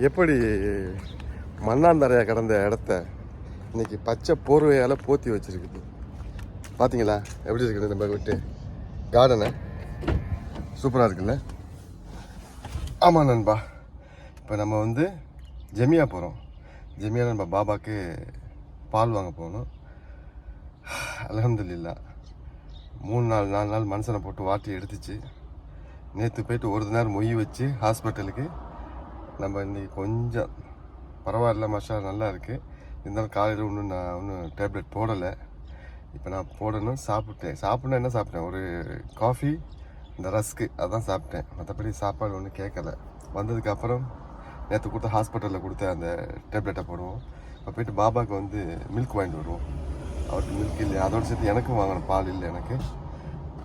எப்படி மண்ணாந்தரையாக கிடந்த இடத்த இன்னைக்கு பச்சை போர்வையால் போற்றி வச்சுருக்குது. பார்த்தீங்களா எப்படி இருக்குது நம்ம விட்டு கார்டனை? சூப்பராக இருக்குல்ல? ஆமாம் நண்பா, இப்போ நம்ம வந்து ஜெமியா போகிறோம். ஜெமியாவில் நம்ம பாபாவுக்கு பால் வாங்க போகணும். அல்ஹம்துலில்லாஹ் 3-4 நாள் மனுஷனை போட்டு வாட்டி எடுத்துச்சு. நேற்று போயிட்டு ஒரு நேரம் மொய் வச்சு ஹாஸ்பிட்டலுக்கு நம்ம இன்றைக்கி கொஞ்சம் பரவாயில்ல, மஷா நல்லா இருக்குது. இருந்தாலும் காலையில் நான் டேப்லெட் போடலை. இப்போ நான் போடணும். சாப்பிட்ணும். என்ன சாப்பிட்டேன்? ஒரு காஃபி, இந்த ரஸ்க்கு அதான் சாப்பிட்டேன். மற்றபடி சாப்பாடு ஒன்றும் கேட்கலை. வந்ததுக்கப்புறம் நேற்று கொடுத்த ஹாஸ்பிட்டலில் கொடுத்த அந்த டேப்லெட்டை போடுவோம். இப்போ போய்ட்டு பாபாவுக்கு வந்து மில்க் வாங்கிட்டு வருவோம். அவருக்கு மில்க் இல்லை, அதோடு சேர்த்து எனக்கும் வாங்கணும். பால் இல்லை எனக்கு.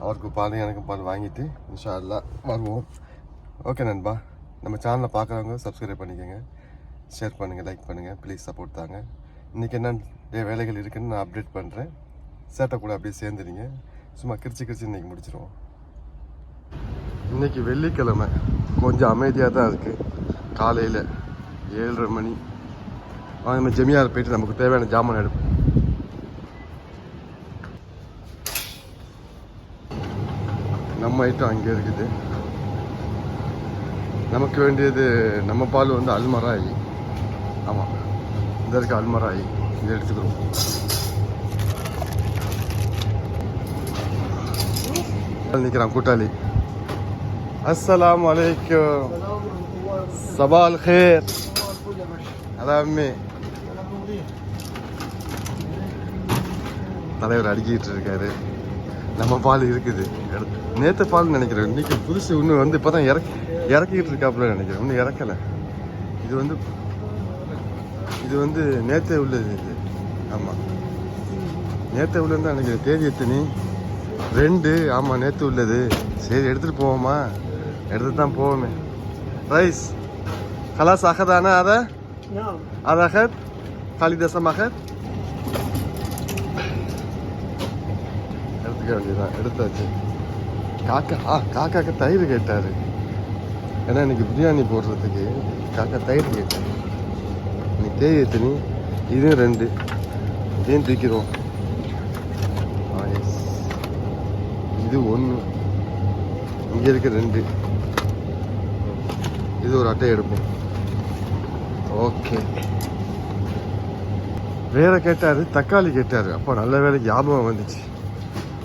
அவருக்கு பால், எனக்கும் பால் வாங்கிட்டு இன்ஷா அல்லாஹ் வருவோம். ஓகே நண்பா, நம்ம சேனலை பார்க்குறவங்க சப்ஸ்கிரைப் பண்ணிக்கோங்க, ஷேர் பண்ணுங்கள், லைக் பண்ணுங்கள், ப்ளீஸ் சப்போர்ட் தாங்க. இன்றைக்கி என்ன வேலைகள் இருக்குதுன்னு நான் அப்டேட் பண்ணுறேன். சேட்டை கூட அப்படியே சேர்ந்துடுங்க. சும்மா கிரிச்சு இன்றைக்கி முடிச்சிடுவோம். இன்றைக்கி வெள்ளிக்கிழமை கொஞ்சம் அமைதியாக தான் இருக்குது. காலையில் 7:30 மணி. நம்ம ஜெமியாவில் போய்ட்டு நமக்கு தேவையான ஜாமான் எடுப்போம். நம்ம ஐட்டம் அங்கே இருக்குது. நமக்கு வேண்டியது நம்ம பால் வந்து அல்மராயி. ஆமாம், இந்த இருக்க அல்மராயி, இதை எடுத்துக்கிறோம். நிற்கிறான் கூட்டாளி. அஸ்ஸலாமு அலைக்கும். சபால் ஹேர். அதாமே தலைவர் அடிக்கிட்டு இருக்காரு. நம்ம பால் இருக்குது. நேற்று பால் நினைக்கிறேன். இன்னைக்கு புதுசு இன்னும் வந்து இப்போ தான் இறக்கிட்டு இருக்காப்புல நினைக்கிறேன். இன்னும் இறக்கலை. இது வந்து நேற்றே உள்ளது. இது ஆமாம், நேற்றே உள்ளது தான் நினைக்கிறேன். தேதி எத்தனை? 2. ஆமாம், நேற்று உள்ளது. சரி, எடுத்துகிட்டு போவோமா? எடுத்துகிட்டு தான் போவோமே. ரைஸ் خلاص أخذنا هذا؟ نعم. هذا أخذ؟ خالد اسم أخذ؟ எடுத்துக்க வேண்டியதான். எடுத்தாச்சு. காக்காக்கு தயிர் கேட்டார். ஏன்னா இன்னைக்கு பிரியாணி போடுறதுக்கு காக்கா தயிர் கேட்டார். இன்னைக்கு தேதி எத்தனை? இதுவும் 2. இதையும் தூக்கிடுவோம். இது 1. இங்கே இருக்க 2. இது ஒரு அட்டை எடுப்போம். ஓகே. வேற கேட்டார், தக்காளி கேட்டார். அப்போ நல்ல வேலைக்கு ஞாபகம் வந்துச்சு.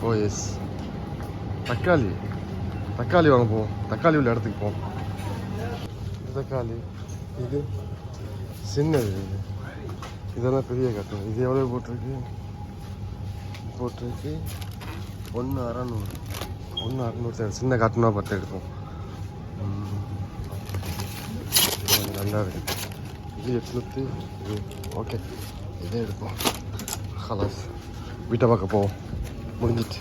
ஓ எஸ், தக்காளி வாங்க போவோம். தக்காளி உள்ள இடத்துக்கு போவோம். தக்காளி இது சின்னது, இதெல்லாம் பெரிய கட்டம். இது எவ்வளோ போட்டிருக்கு? 1,600. சின்ன காட்டணும். 10 எடுப்போம். நல்லா இருக்கு. இது 800. இது ஓகே, இதே எடுப்போம். ஹலாஸ், வீட்டை பார்க்க போவோம். முடிஞ்சிட்டு.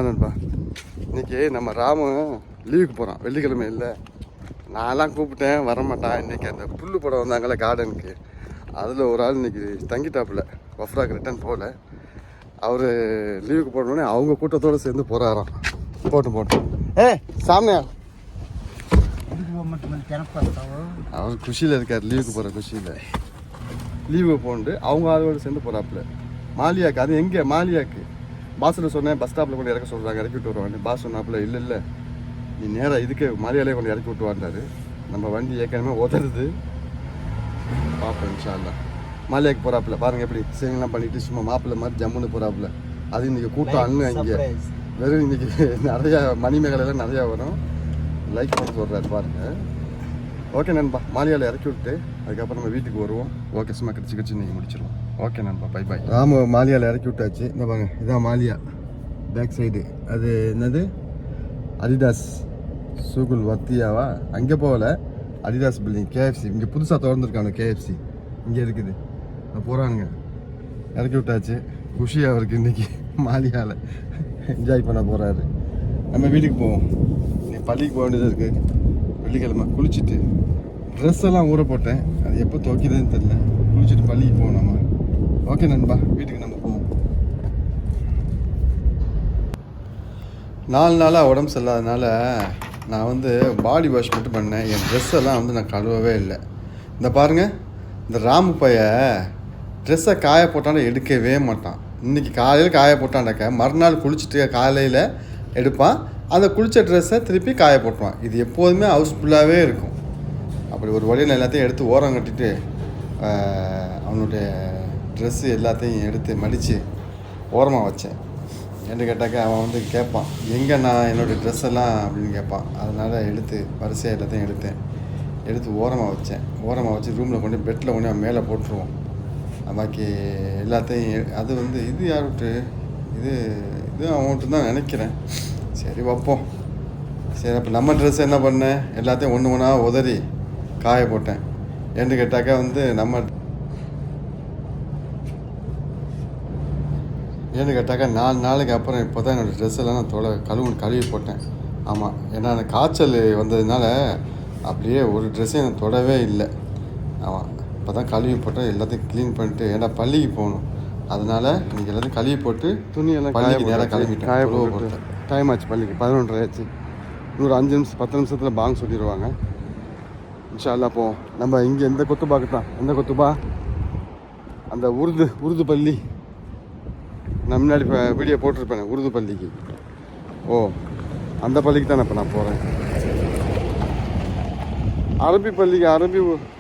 நண்பா, இன்றைக்கி நம்ம ராமு லீவுக்கு போகிறான். வெள்ளிக்கிழமை இல்லை. நான்லாம் கூப்பிட்டேன், வரமாட்டான். இன்றைக்கி அந்த புல்லு படம் வந்தாங்களே கார்டனுக்கு, அதில் ஒரு ஆள் இன்றைக்கி தங்கிட்டாப்புல. வஃப்ராக்கு ரிட்டர்ன் போகல. அவர் லீவுக்கு போனோடனே அவங்க கூட்டத்தோடு சேர்ந்து போகிறாராம். போட்டோம். சாமியா அவர் குஷியில் இருக்கார். லீவுக்கு போகிற குஷியில். லீவுக்கு போட்டு அவங்க அதோடு சேர்ந்து போகிறாப்புல மாலியாக்கு. அது எங்கே? மாலியாக்கு. பாஸில் சொன்னேன், பஸ் ஸ்டாப்பில் கொண்டு இறக்க சொல்கிறாங்க, இறக்கி விட்டு வருவாங்க. பாஸ் சொன்னாப்புல இல்லை நீ நேராக இதுக்கு மாலியாலே கொண்டு இறக்கி விட்டு வாண்டாரு. நம்ம வண்டி ஏற்கனவே உதறது. பார்ப்போம் இன்ஷா அல்லாஹ். மாலியாக்கு போகிறாப்புல பாருங்கள் எப்படி சேவிங்லாம் பண்ணிவிட்டு சும்மா மாப்பிள்ளை மாதிரி ஜம்முன்னு போகிறாப்புல. அது இன்றைக்கி கூட்டம் அண்ணு. இங்கே வெறும் இன்றைக்கி நிறையா மணிமேகலையில் நிறையா வரும். லைக் பண்ண சொல்கிறாரு பாருங்கள். ஓகே நண்பா, மாலியாவில் இறக்கி விட்டு அதுக்கப்புறம் நம்ம வீட்டுக்கு வருவோம். ஓகே, சும்மா கிடச்சி இன்றைக்கி முடிச்சிடுவோம். ஓகே நண்பா, பை பாய். ராமு மாலியாவில் இறக்கி விட்டாச்சு. இந்த பாருங்க, இதான் மாலியா பேக் சைடு. அது என்னது, அடிடாஸ் சூகுல் வத்தியாவா? அங்கே போகல, அடிடாஸ் பில்டிங் கேஎஃப்சி இங்கே புதுசாக திறந்துருக்காங்க. கேஎஃப்சி இங்கே இருக்குது. போகிறானுங்க, இறக்கி விட்டாச்சு. குஷி அவருக்கு இன்றைக்கி மாலியாவில் என்ஜாய் பண்ண போகிறாரு. நம்ம வீட்டுக்கு போவோம். நீ பள்ளிக்கு போக வேண்டியது இருக்குது. வெள்ளிக்கிழமை குளிச்சுட்டு ட்ரெஸ் எல்லாம் ஊற போட்டேன். அது எப்போ துவைக்கிறதுன்னு தெரில. குளிச்சுட்டு பள்ளிக்கு போவோம் நம்ம. ஓகே நண்பா, வீட்டுக்கு நம்ம போவோம். 4 நாளாக உடம்பு சரியில்லாதனால நான் வந்து பாடி வாஷ் மட்டும் பண்ணேன். என் ட்ரெஸ் எல்லாம் வந்து நான் கழுவவே இல்லை. இந்த பாருங்கள், இந்த ராமு பைய ட்ரெஸ்ஸை காய போட்டாலும் எடுக்கவே மாட்டான். இன்றைக்கி காலையில் காய போட்டான்டாக்க மறுநாள் குளிச்சுட்டு காலையில் எடுப்பான். அந்த குளித்த ட்ரெஸ்ஸை திருப்பி காய போட்டுவான். இது எப்போதுமே ஹவுஸ்ஃபுல்லாகவே இருக்கும். அப்படி ஒரு வழியில் எல்லாத்தையும் எடுத்து ஓரம் கட்டிட்டு அவனுடைய ட்ரெஸ்ஸு எல்லாத்தையும் எடுத்து மடித்து ஓரமாக வச்சேன். என்று கேட்டாக்க அவன் வந்து கேட்பான், எங்கே நான் என்னோடய ட்ரெஸ் எல்லாம் அப்படின்னு கேட்பான். அதனால் எடுத்து வரிசையாக எல்லாத்தையும் எடுத்து ஓரமாக வச்சேன். ஓரமாக வச்சு ரூமில் கொண்டு பெட்டில் கொண்டு அவன் மேலே போட்டுருவோம். பாக்கி எல்லாத்தையும் அது வந்து இது யார் விட்டு இது அவன் விட்டு தான் நினைக்கிறேன். சரி வைப்போம். சரி, அப்போ நம்ம ட்ரெஸ் என்ன பண்ணேன், எல்லாத்தையும் ஒன்று ஒன்றா உதறி காய போட்டேன். என்று கேட்டாக்கா வந்து ஏன்னு கேட்டாக்கா 4 நாளைக்கு அப்புறம் இப்போ தான் என்னோடய ட்ரெஸ் எல்லாம் நான் கழுவி போட்டேன். ஆமாம், ஏன்னா அந்த காய்ச்சல் வந்ததுனால அப்படியே ஒரு ட்ரெஸ்ஸையும் நான் தொடவே இல்லை. ஆமாம், இப்போ தான் கழுவி போட்டேன். எல்லாத்தையும் க்ளீன் பண்ணிட்டு, ஏன்னா பள்ளிக்கு போகணும். அதனால் இன்றைக்கி எல்லாத்தையும் கழுவி போட்டு துணியெல்லாம் பள்ளிக்கு நேராக கிளம்பிட்டேன். காய போட்டேன். டைம் ஆச்சு, பள்ளிக்கு 11:30 ஆச்சு. இன்னொரு 5 நிமிஷம் 10 நிமிஷத்தில் பாங் சொல்லிடுவாங்க. இன்ஷா அல்லாஹ் போவோம். நம்ம இங்கே எந்த கொத்துபாக்கு தான், எந்த கொத்துபா, அந்த உருது பள்ளி நான் முன்னாடி வீடியோ போட்டிருப்பேன். உருது பள்ளிக்கு, அந்த பள்ளிக்கு தான் இப்போ நான் போகிறேன். அரபி பள்ளிக்கு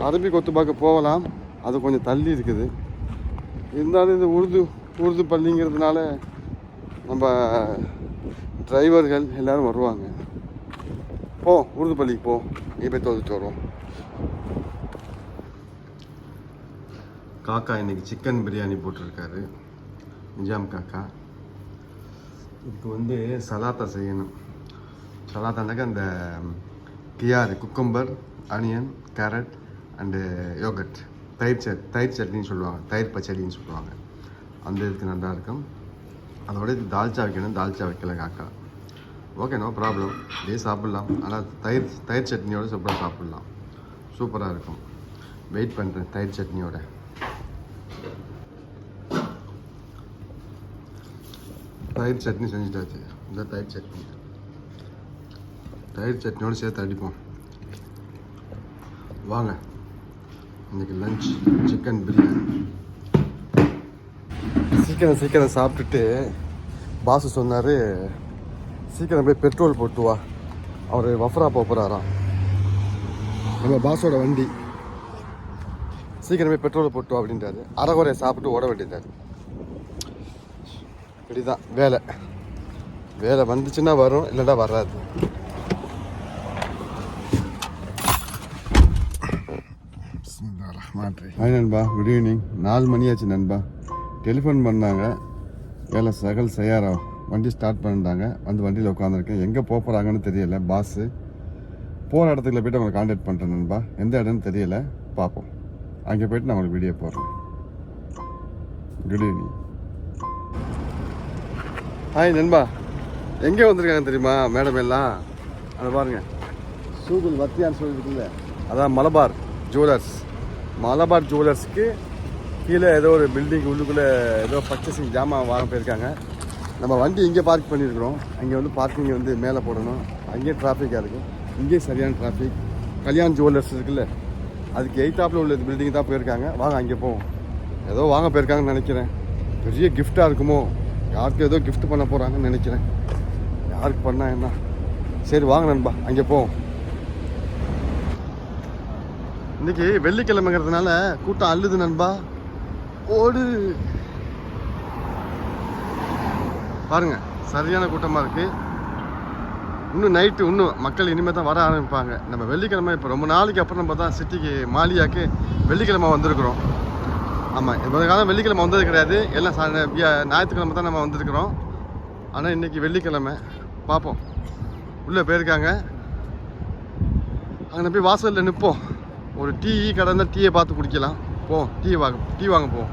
அரபி கொத்துபாக்கு போகலாம், அது கொஞ்சம் தள்ளி இருக்குது. இருந்தாலும் இது உருது பள்ளிங்கிறதுனால நம்ம டிரைவர்கள் எல்லோரும் வருவாங்க. உருது பள்ளிக்கு இங்கே போய் தொலைச்சிட்டு வருவோம். காக்கா இன்னைக்கு சிக்கன் பிரியாணி போட்டிருக்காரு, நிஜாம் காக்கா. இதுக்கு வந்து சலாத்தா செய்யணும். சலாத்தாண்டாக்க அந்த Kyarr, cucumber, onion, carrot and yoghurt, தயிர் சட்னின்னு சொல்லுவாங்க, தயிர் பச்சடின்னு சொல்லுவாங்க. அந்த இதுக்கு நல்லா இருக்கும். அதோட இது தால்ச்சா வைக்கணும். தால்ச்சா வைக்கல காக்கா. ஓகே, நோ ப்ராப்ளம், இதே சாப்பிட்லாம். ஆனால் தயிர் சட்னியோடு சூப்பராக சாப்பிட்லாம். சூப்பராக இருக்கும். வெயிட் பண்ணுறேன் தயிர் சட்னியோட. தயிர் சட்னி செஞ்சுட்டாச்சு. இந்த தயிர் சட்னியோடு சேர்த்து அடிப்போம். வாங்க, இன்றைக்கி லஞ்ச் சிக்கன் பிரியாணி. சீக்கிரம் சாப்பிட்டுட்டு பாசு சொன்னார், சீக்கிரம் போய் பெட்ரோல் போட்டு வா, அவர் வஃப்ரா போகிறாராம். நம்ம பாஸோட வண்டி. சீக்கிரம் போய் பெட்ரோல் போட்டு வா அப்படின்றாரு. அரைகுறையை சாப்பிட்டு ஓட வேண்டியதாரு. இப்படிதான் வேலை வந்துச்சுன்னா வரும், இல்லைன்னா வராது. ஹாய் நண்பா, குட் ஈவினிங். 4 மணி ஆச்சு நண்பா. டெலிஃபோன் பண்ணாங்க, வேலை சகல் செய்யாரா, வண்டி ஸ்டார்ட் பண்ணிட்டாங்க. வந்து வண்டியில் உட்காந்துருக்கேன். எங்கே போகிறாங்கன்னு தெரியலை. பாஸு போகிற இடத்துல போய்ட்டு அவங்களை கான்டாக்ட் பண்ணுறேன் நண்பா. எந்த இடம்னு தெரியலை, பார்ப்போம். அங்கே போய்ட்டு நான் உங்களுக்கு வீடியோ போடுறேன். Good evening. ஹாய் நண்பா, எங்கே வந்திருக்காங்க தெரியுமா மேடம் எல்லாம்? அதை பாருங்கள், சூகுல் வத்தியான்னு சொல்லியிருக்குல்ல, அதான் மலபார் ஜுவல்லர்ஸ்க்கு கீழே ஏதோ ஒரு பில்டிங் உள்ளுக்குள்ளே ஏதோ பர்ச்சேசிங் ஜாமான் வாங்க போயிருக்காங்க. நம்ம வண்டி இங்கே பார்க் பண்ணியிருக்கிறோம். அங்கே வந்து பார்க்கிங் வந்து மேலே போடணும். அங்கேயே டிராஃபிக்காக இருக்குது, இங்கேயும் சரியான டிராஃபிக். கல்யாண் ஜுவல்லர்ஸ் இருக்குல்ல, அதுக்கு எய்த்தாப்பில் உள்ள பில்டிங் தான் போயிருக்காங்க. வாங்க அங்கே போவோம். ஏதோ வாங்க போயிருக்காங்கன்னு நினைக்கிறேன். பெரிய கிஃப்டாக இருக்குமோ, யாருக்கு ஏதோ கிஃப்ட் பண்ண போகிறாங்கன்னு நினைக்கிறேன். யாருக்கு பண்ணா என்ன? சரி வாங்க நண்பா, அங்கே போவோம். இன்றைக்கி வெள்ளிக்கிழமைங்கிறதுனால கூட்டம் அள்ளுது நண்பா. ஓடு பாருங்க, சரியான கூட்டமாக இருக்குது. இன்னும் நைட்டு இன்னும் மக்கள் இனிமேல் தான் வர ஆரம்பிப்பாங்க. நம்ம வெள்ளிக்கிழமை இப்போ ரொம்ப நாளைக்கு அப்புறம் நம்ம தான் சிட்டிக்கு மாலியாக்கு வெள்ளிக்கிழமை வந்திருக்கிறோம். ஆமாம், இவ்வளோ காலம் வெள்ளிக்கிழமை வந்தது கிடையாது. எல்லாம் ஞாயிற்றுக்கிழமை தான் நம்ம வந்திருக்கிறோம். ஆனால் இன்றைக்கி வெள்ளிக்கிழமை. பார்ப்போம், உள்ளே போயிருக்காங்க. அங்கே போய் வாசலில் நிற்போம். ஒரு டீ கடை இருந்தால் டீயை பார்த்து குடிக்கலாம். டீ வாங்க போவோம்.